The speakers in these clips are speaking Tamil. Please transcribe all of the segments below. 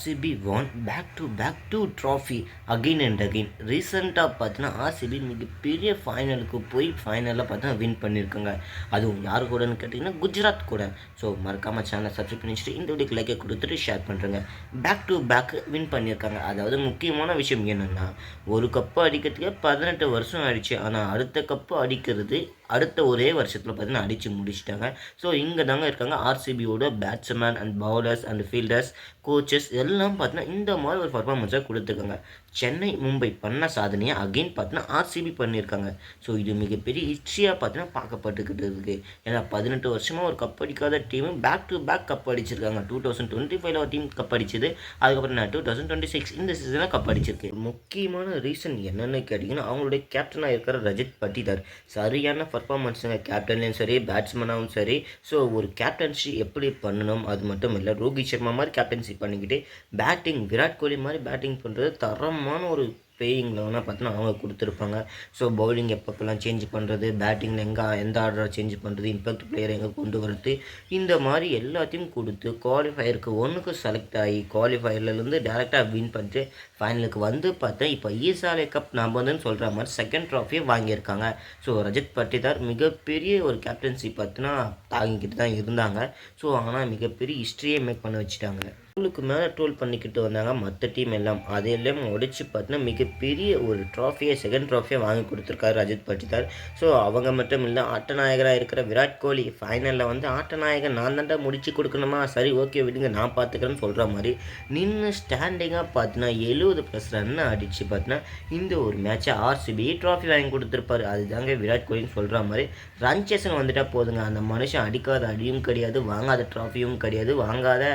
RCB won back to back two trophy again and again. ரீசெண்டாக பார்த்தீங்கன்னா ஆர்சிபி மிகப்பெரிய ஃபைனலுக்கு போய் ஃபைனலில் பார்த்தீங்கன்னா வின் பண்ணியிருக்காங்க. அதுவும் யார் கூடன்னு கேட்டிங்கன்னா குஜராத் கூட. ஸோ மறக்காமல் சேனலை சப்ஸ்கிரைப் பண்ணி வச்சுட்டு இந்த வீடியோக்கு லைக்கை கொடுத்துட்டு ஷேர் பண்ணுறேங்க. பேக் டு பேக் வின் பண்ணியிருக்காங்க. அதாவது முக்கியமான விஷயம் என்னென்னா, ஒரு கப்பு அடிக்கிறதுக்கு 18 வருஷம் ஆயிடுச்சு. ஆனால் அடுத்த கப்பு அடிக்கிறது அடுத்த ஒரே வருஷத்தில் பார்த்தீங்கன்னா அடித்து முடிச்சிட்டாங்க. ஸோ இங்கே தாங்க இருக்காங்க ஆர்சிபியோட batsman and bowlers and fielders, coaches எல்லாம் பார்த்தீங்கன்னா இந்த மாதிரி ஒரு பர்ஃபார்மன்ஸை கொடுத்துருக்காங்க. சென்னை மும்பை பண்ண சாதனையை அகெயின் பார்த்தீங்கன்னா ஆர்சிபி பண்ணியிருக்காங்க. ஸோ இது மிகப்பெரிய ஹிஸ்ட்ரியாக பார்த்தீங்கன்னா பார்க்கப்பட்டுக்கிட்டு இருக்குது. ஏன்னா 18 வருஷமாக ஒரு கப் அடிக்காத team back to back cup அடிச்சிருக்காங்க. 2025 ஒரு டீம் கப் அடிச்சது, அதுக்கப்புறம் 2026 இந்த சீசனில் கப் அடிச்சிருக்கு. முக்கியமான ரீசன் என்னென்னு கேட்டிங்கன்னா, அவங்களுடைய கேப்டனாக இருக்கிற ரஜத் பட்டிதார் சரியான பர்ஃபார்மன்ஸுங்க. கேப்டன்லேயும் சரி, பேட்ஸ்மேனாகவும் சரி. ஸோ ஒரு கேப்டன்சி எப்படி பண்ணணும் அது மட்டும் இல்லை, ரோஹித் சர்மா மாதிரி கேப்டன்சி பண்ணிக்கிட்டு பேட்டிங் விராட் கோலி மாதிரி பேட்டிங் பண்ணுறது தரமான ஒரு பேயிங்கில் வேணால் பார்த்தீங்கன்னா அவங்க கொடுத்துருப்பாங்க. ஸோ பவுலிங் எப்பப்பெல்லாம் சேஞ்ச் பண்ணுறது, பேட்டிங்கில் எந்த ஆர்டரை சேஞ்ச் பண்ணுறது, இம்பேக்ட் பிளேயர் எங்கே கொண்டு வரது, இந்த மாதிரி எல்லாத்தையும் கொடுத்து குவாலிஃபயருக்கு ஒன்றுக்கு செலக்ட் ஆகி குவாலிஃபயர்லேருந்து டேரெக்டாக வின் பண்ணிட்டு ஃபைனலுக்கு வந்து பார்த்தா இப்போ ஈசாலே கப் நம்ம வந்துன்னு சொல்கிற மாதிரி செகண்ட் ட்ராஃபியை வாங்கியிருக்காங்க. ஸோ ரஜத் பட்டிதார் மிகப்பெரிய ஒரு கேப்டன்சி பார்த்தீங்கன்னா தாங்கிக்கிட்டு தான் இருந்தாங்க. ஸோ ஆனால் மிகப்பெரிய ஹிஸ்ட்ரியே மேக் பண்ண வச்சுட்டாங்க. ட்ரோலுக்கு மேலே ட்ரோல் பண்ணிக்கிட்டு வந்தாங்க மற்ற டீம் எல்லாம். அதையெல்லாம் உடைச்சு பார்த்தீங்கன்னா மிகப்பெரிய ஒரு ட்ராஃபியை செகண்ட் ட்ராஃபியை வாங்கி கொடுத்துருக்காரு ரஜத் பட்டிதார். ஸோ அவங்க மட்டும் இல்லை, ஆட்டநாயகராக இருக்கிற விராட் கோலி ஃபைனலில் வந்து ஆட்டநாயகன் நான் தாண்டா முடிச்சு கொடுக்கணுமா, சரி ஓகே விடுங்க நான் பார்த்துக்கிறேன்னு சொல்கிற மாதிரி நின்று ஸ்டாண்டிங்காக பார்த்தீங்கன்னா 70+ ரன் அடித்து பார்த்தீங்கன்னா இந்த ஒரு மேட்சை ஆர்சிபி ட்ராஃபி வாங்கி கொடுத்துருப்பாரு. அதுதாங்க விராட் கோலின்னு சொல்கிற மாதிரி ரன் சேஷன் வந்துட்டால் போதுங்க. அந்த மனுஷன் அடிக்காத அடியும் கிடையாது, வாங்காத ட்ராஃபியும் கிடையாது, வாங்காத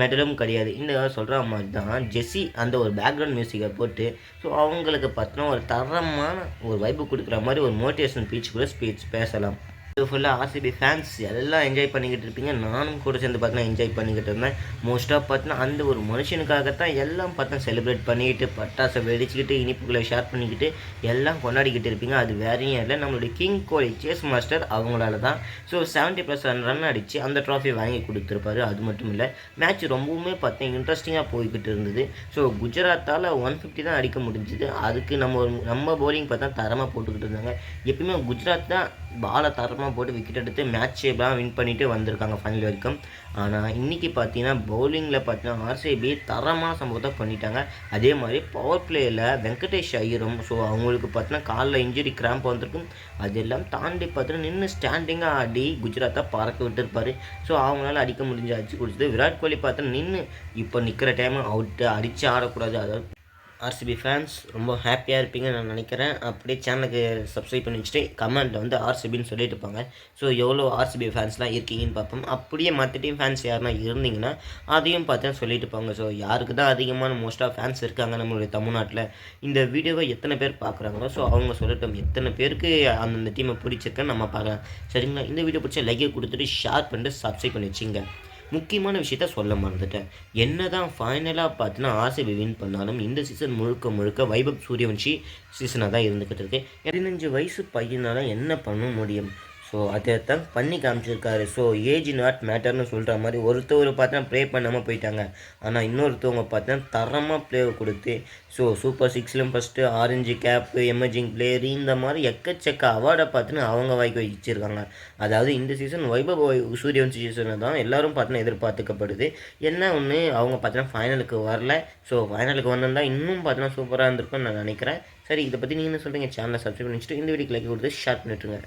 மெடலும் கிடையாது. இந்த சொல்கிற மாதிரி தான் ஜெஸ்ஸி அந்த ஒரு பேக்ரவுண்ட் மியூசிக்கை போட்டு ஸோ அவங்களுக்கு பார்த்தோன்னா ஒரு தரமான ஒரு வைப்பு கொடுக்குற மாதிரி ஒரு மோட்டிவேஷன் ஸ்பீச் பேசலாம். ஃபுல்லாக ஆர்சிபி ஃபேன்ஸ் எல்லாம் என்ஜாய் பண்ணிக்கிட்டு இருப்பீங்க. நானும் கூட சேர்ந்து பார்த்தீங்கன்னா என்ஜாய் பண்ணிக்கிட்டு இருந்தேன். மோஸ்ட்டாக பார்த்தீங்கன்னா அந்த ஒரு மனுஷனுக்காகத்தான் எல்லாம் பார்த்தா செலிப்ரேட் பண்ணிக்கிட்டு பட்டாசை வெடிச்சுக்கிட்டு இனிப்புகளை ஷேர் பண்ணிக்கிட்டு எல்லாம் கொண்டாடிக்கிட்டு இருப்பீங்க. அது வேறையும் இல்லை, நம்மளுடைய கிங் கோலி சேஸ் மாஸ்டர் அவங்களால தான். ஸோ 70+ ரன் அடித்து அந்த ட்ராஃபி வாங்கி கொடுத்துருப்பாரு. அது மட்டும் இல்லை, மேட்ச் ரொம்பவுமே பார்த்தீங்கன்னா இன்ட்ரெஸ்டிங்காக போய்கிட்டு இருந்தது. ஸோ குஜராத்தால் 150 தான் அடிக்க முடிஞ்சுது. அதுக்கு நம்ம பவுலிங் பார்த்தா தரமாக போட்டுக்கிட்டு இருந்தாங்க. எப்பயுமே குஜராத் தான் பாலை தரமாக போட்டு விக்கெட் எடுத்து மேட்செல்லாம் வின் பண்ணிட்டு வந்திருக்காங்க ஃபைனல் வரைக்கும். ஆனால் இன்றைக்கி பார்த்தீங்கன்னா பவுலிங்கில் பார்த்தீங்கன்னா ஆர்சிபி தரமான சம்பவத்தை பண்ணிட்டாங்க. அதே மாதிரி பவர் பிளேயில் வெங்கடேஷ் ஐயரும் ஸோ அவங்களுக்கு பார்த்தீங்கன்னா காலில் இன்ஜுரி கிராம்ப் வந்திருக்கும். அதெல்லாம் தாண்டி பார்த்தீங்கன்னா நின்று ஸ்டாண்டிங்காக ஆடி குஜராத்தை பறக்க விட்டுருப்பாரு. ஸோ அவங்களால அடிக்க முடிஞ்சு அடிச்சு கொடுத்தது. விராட் கோலி பார்த்தா நின்று இப்போ நிற்கிற டைம் அவுட்டு அடித்து ஆடக்கூடாது. அதாவது ஆர்சிபி ஃபேன்ஸ் ரொம்ப ஹாப்பியாக இருப்பீங்கன்னு நான் நினைக்கிறேன். அப்படியே சேனலுக்கு சப்ஸ்கிரைப் பண்ணி வச்சுட்டு கமெண்ட்டில் வந்து ஆர்சிபின்னு சொல்லிட்டு இருப்பாங்க. ஸோ எவ்வளோ ஆர்சிபி ஃபேன்ஸ்லாம் இருக்கீங்கன்னு பார்ப்போம். அப்படியே மற்ற டீம் ஃபேன்ஸ் யாருன்னா இருந்தீங்கன்னா அதையும் பார்த்தா சொல்லிட்டு இருப்பாங்க. ஸோ யாருக்கு தான் அதிகமான மோஸ்ட்டாக ஃபேன்ஸ் இருக்காங்க நம்மளுடைய தமிழ்நாட்டில், இந்த வீடியோவை எத்தனை பேர் பார்க்குறாங்களோ ஸோ அவங்க சொல்லட்டும் எத்தனை பேருக்கு அந்தந்த டீமை பிடிச்சிருக்குன்னு நம்ம பார்க்கலாம். சரிங்களா? இந்த வீடியோ பிடிச்ச லைக்கை கொடுத்துட்டு ஷேர் பண்ணிட்டு சப்ஸ்கிரைப் பண்ணி வச்சுங்க. முக்கியமான விஷயத்த சொல்ல மறந்துட்டேன். என்ன தான் ஃபைனலாக பார்த்தீங்கன்னா ஆர்சிபி வின் பண்ணாலும் இந்த சீசன் முழுக்க வைபவ் சூரியவன்ஷி சீசனாக தான் இருந்துக்கிட்டு இருக்கு. 15 வயசு பையனால் என்ன பண்ண முடியும்? ஸோ அதை தான் பண்ணி காமிச்சிருக்காரு. ஸோ ஏஜ் நாட் மேட்டர்னு சொல்கிற மாதிரி ஒருத்தவர் பார்த்தா ப்ளே பண்ணாமல் போயிட்டாங்க. ஆனால் இன்னொருத்தவங்க பார்த்தா தரமாக ப்ளேவை கொடுத்து ஸோ சூப்பர் 6லும் first orange cap, emerging player, இந்த மாதிரி எக்கச்சக்க அவார்டை பார்த்துன்னு அவங்க வாய்க்கு வச்சிருக்காங்க. அதாவது இந்த சீசன் வைபவ் சூரியவன்ஷி சீசனை தான் எல்லோரும் பார்த்தீங்கன்னா எதிர்பார்த்துக்கப்படுது. என்ன ஒன்று அவங்க பார்த்தீங்கன்னா ஃபைனலுக்கு வரல. ஸோ ஃபைனலுக்கு வந்திருந்தா இன்னும் பார்த்தீங்கன்னா சூப்பராக இருந்திருக்கும்னு நான் நினைக்கிறேன். சரி, இதை பற்றி நீங்கள் என்ன சொல்கிறீங்க? சேனலை சப்ஸ்கிரைப் பண்ணி வச்சுட்டு இந்த வீடியோக்கு லைக் கொடுத்து ஷேர் பண்ணிட்டுருங்க.